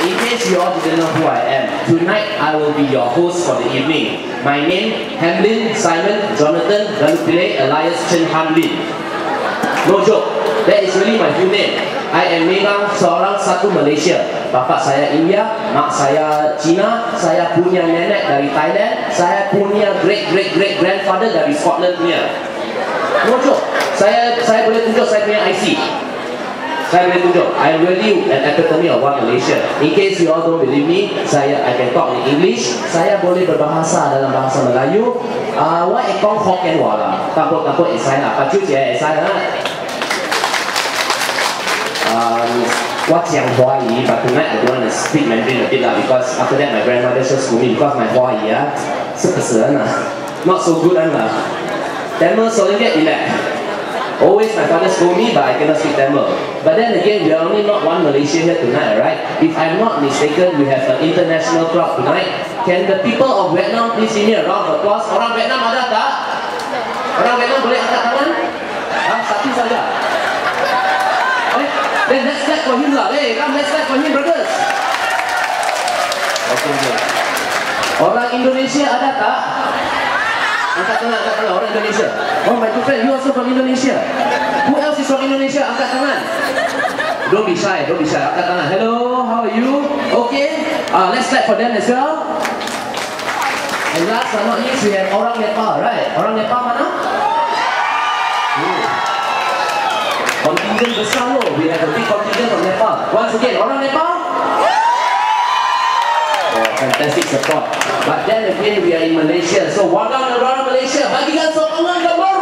in case you all didn't know who I am, tonight I will be your host for the evening. My name, Hamlin Simon Jonathan Galupile Elias Chen Hamlin. No joke, that is really my full name. I am memang seorang satu Malaysia. Bapak saya India, mak saya Cina, saya punya nenek dari Thailand, saya punya great grandfather dari Scotland punya. No joke, saya boleh tunjuk saya punya IC. Saya boleh tunjuk. I am really an epitome of one Malaysia. In case you all don't believe me, I can talk in English. Saya boleh berbahasa dalam bahasa Melayu. 我會講福建話啦，淡薄會使啦，白椒姐會使啦。我講華語 but tonight I don't want to speak Mandarin a bit lah because after that my grandmother just scold me because my 華語是不是not so good lah. Tamil 說得一來。Always my father scold me, but I cannot speak Tamil. But then again, we are only not one Malaysia here tonight, right? If I'm not mistaken, we have an international crowd tonight. Can the people of Vietnam please give me a round of applause? Orang Vietnam ada tak? Orang Vietnam boleh angkat tangan? Satu saja. Then let's clap for him lah. Hey, come let's clap for him, brothers. Okay. Orang Indonesia ada tak? Angkat tangan, orang Indonesia. Oh my good friend, you also from Indonesia. Who else is from Indonesia? Angkat tangan. Don't be shy, angkat tangan. Hello, how are you? Okay, let's clap for them as well. And last but not least, we have orang Nepal, right? Orang Nepal mana? Contingent besar loh, we have a big contingent from Nepal. Once again, orang Nepal? Fantastic support. But then again, we are in Malaysia. So, orang Malaysia, bagikan sokongan ke bawah.